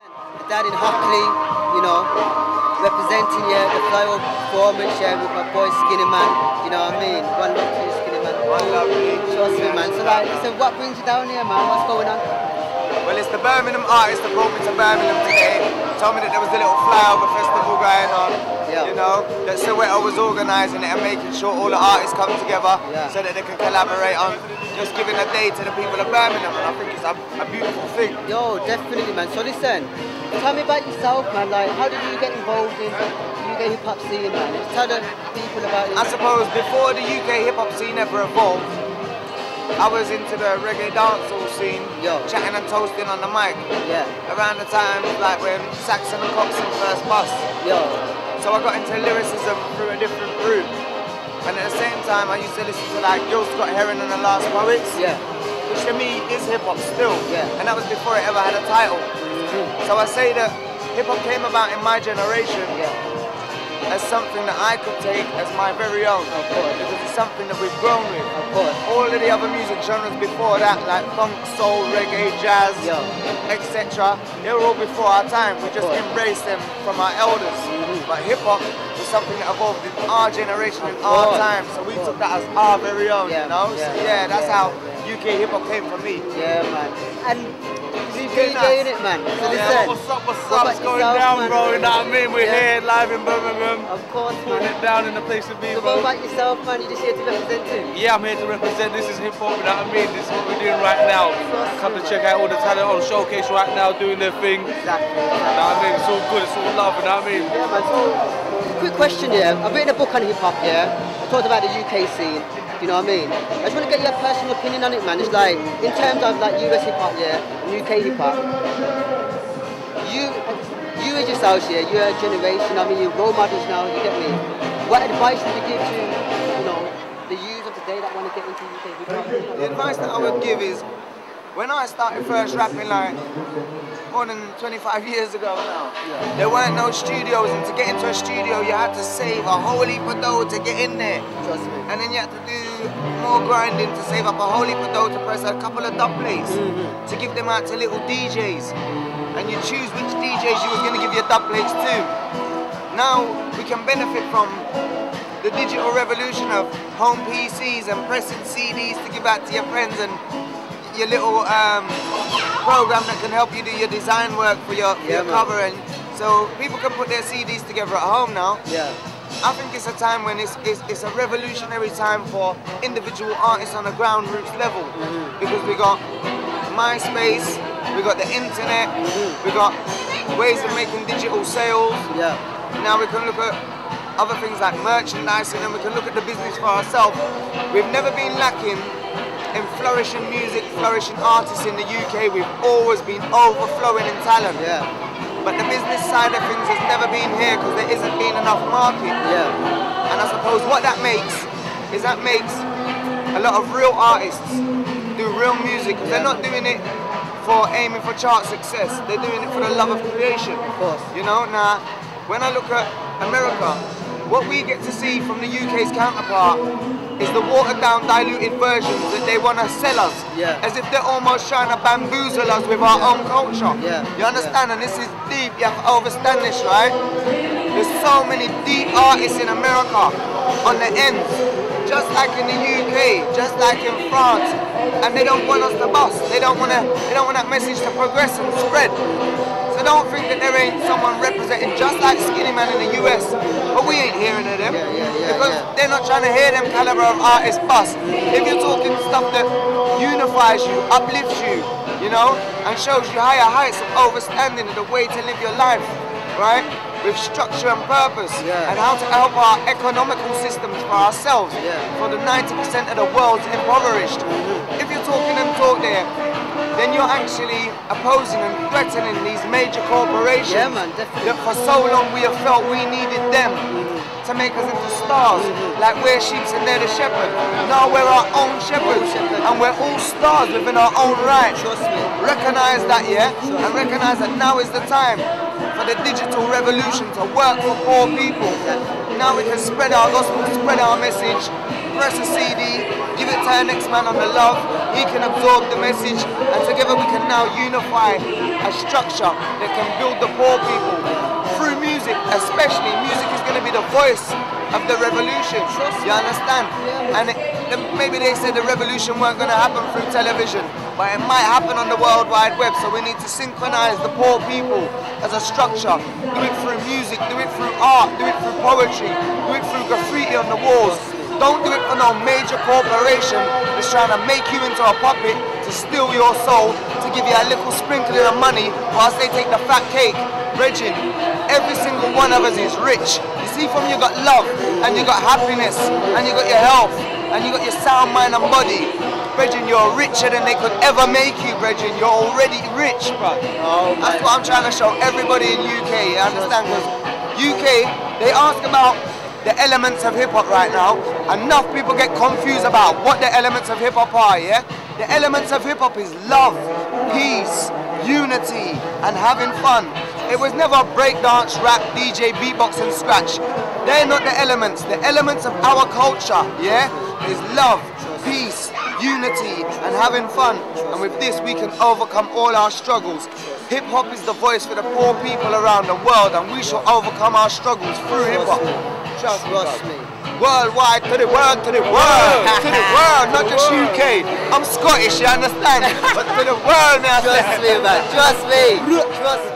My dad in Hockley, you know, representing the flyover performance with my boy Skinny Man, you know what I mean? One love to you, Skinny Man. One love to you. Trust me, man. So like, listen, what brings you down here, man? What's going on? Well, it's the Birmingham artist that brought me to Birmingham today. Told me that there was a little flyover festival going on. Yeah. You know, that Soweto was organising it and making sure all the artists come together so that they can collaborate on just giving a day to the people of Birmingham, and I think it's a beautiful thing. Yo, definitely, man. So listen, tell me about yourself, man. Like, how did you get involved in the UK hip hop scene, man? Just tell the people about it. I suppose before the UK hip hop scene ever evolved, I was into the reggae dancehall scene, chatting and toasting on the mic. Yeah. Around the time like when Saxon and Coxon first bust. Yo. So I got into lyricism through a different route. And at the same time, I used to listen to like Gil Scott Heron and the Last Poets, which to me is hip hop still. And that was before it ever had a title. So I say that hip hop came about in my generation as something that I could take as my very own, because it's something that we've grown with. All of the other music genres before that, like funk, soul, reggae, jazz, etc., they were all before our time. We just embraced them from our elders. But hip hop was something that evolved in our generation, in our time, so we took that as our very own, you know? So yeah, that's how UK hip hop came for me. Yeah, man. And DJing it, man. So listen, what's up, it's going down, bro, you know what I mean? We're here live in Birmingham. Of course, man. Putting it down in the place to be, so bro. what about yourself, man? You're just here to represent him? Yeah, I'm here to represent. This is hip hop, you know what I mean? This is what we're doing right now. Come to check out all the talent on Showcase right now, doing their thing. Exactly. You know what I mean? It's all good, it's all love, you know what I mean? Yeah, man. So, quick question, I've written a book on hip hop, I talked about the UK scene. You know what I mean? I just want to get your personal opinion on it, man. It's like, in terms of like US hip hop, and UK hip hop, you as yourselves, you're a generation, I mean, you're role models now, you get me? What advice would you give to, you know, the youth of today that want to get into UK hip hop? The advice that I would give is, when I started first rapping like more than 25 years ago now, there weren't no studios, and to get into a studio you had to save a whole heap of dough to get in there. Trust me. And then you had to do more grinding to save up a whole heap of dough to press a couple of dub plates to give them out to little DJs. And you choose which DJs you was going to give your dub plates to. Now we can benefit from the digital revolution of home PCs and pressing CDs to give out to your friends, and your little program that can help you do your design work for your cover, and so people can put their CDs together at home now. I think it's a time when it's a revolutionary time for individual artists on the ground roots level, because we got MySpace, we got the internet, we got ways of making digital sales. Now we can look at other things like merchandising, and we can look at the business for ourselves. We've never been lacking in flourishing music, flourishing artists in the UK. We've always been overflowing in talent. But the business side of things has never been here because there isn't been enough market. And I suppose what that makes is that makes a lot of real artists do real music, because they're not doing it for aiming for chart success. They're doing it for the love of creation. You know, now when I look at America, what we get to see from the UK's counterpart is the watered down, diluted versions that they want to sell us, as if they're almost trying to bamboozle us with our own culture. You understand? And this is deep, you have to understand this, right? There's so many deep artists in America on the ends, just like in the UK, just like in France, and they don't want us to bust. They don't want that message to progress and spread. So don't think that there ain't someone representing just like Skinny Man in the US, but we ain't hearing of them, because they're not trying to hear them caliber of artists bust. If you're talking stuff that unifies you, uplifts you, you know, and shows you higher heights of overstanding of the way to live your life, right? With structure and purpose, and how to help our economical systems for ourselves, for the 90% of the world's impoverished. If you're talking and talk there, then you're actually opposing and threatening these major corporations that for so long we have felt we needed them to make us into stars, like we're sheep and they're the shepherd. No, we're our own shepherds, and we're all stars within our own right. Recognize that, and recognize that now is the time for the digital revolution to work for poor people. Now we can spread our gospel, spread our message, press a CD, give it to our next man on the love, he can absorb the message, and together we can now unify a structure that can build the poor people through music. Especially, music is going to be the voice of the revolution. You understand? And maybe they said the revolution weren't going to happen through television, but it might happen on the World Wide Web. So we need to synchronize the poor people as a structure. Do it through music, do it through art, do it through poetry, do it through graffiti on the walls. Don't do it for no major corporation that's trying to make you into a puppet to steal your soul, to give you a little sprinkling of money whilst they take the fat cake. Bridging, every single one of us is rich. You see, from you got love, and you got happiness, and you got your health, and you got your sound mind and body. Bridging, you're richer than they could ever make you, Bridging. You're already rich, bro. Oh, that's what I'm trying to show everybody in UK, you understand? Because UK, they ask about the elements of hip-hop right now. Enough people get confused about what the elements of hip-hop are, yeah? The elements of hip-hop is love, peace, unity, and having fun. It was never breakdance, rap, DJ, beatbox, and scratch. They're not the elements. The elements of our culture, yeah, is love, peace, unity, and having fun. And with this, we can overcome all our struggles. Hip-hop is the voice for the poor people around the world, and we shall overcome our struggles through hip-hop. Trust me. Worldwide, to the world, to the world, to the world, not just UK. I'm Scottish, you understand? But to the world now. Trust me, man. Trust me. Trust me.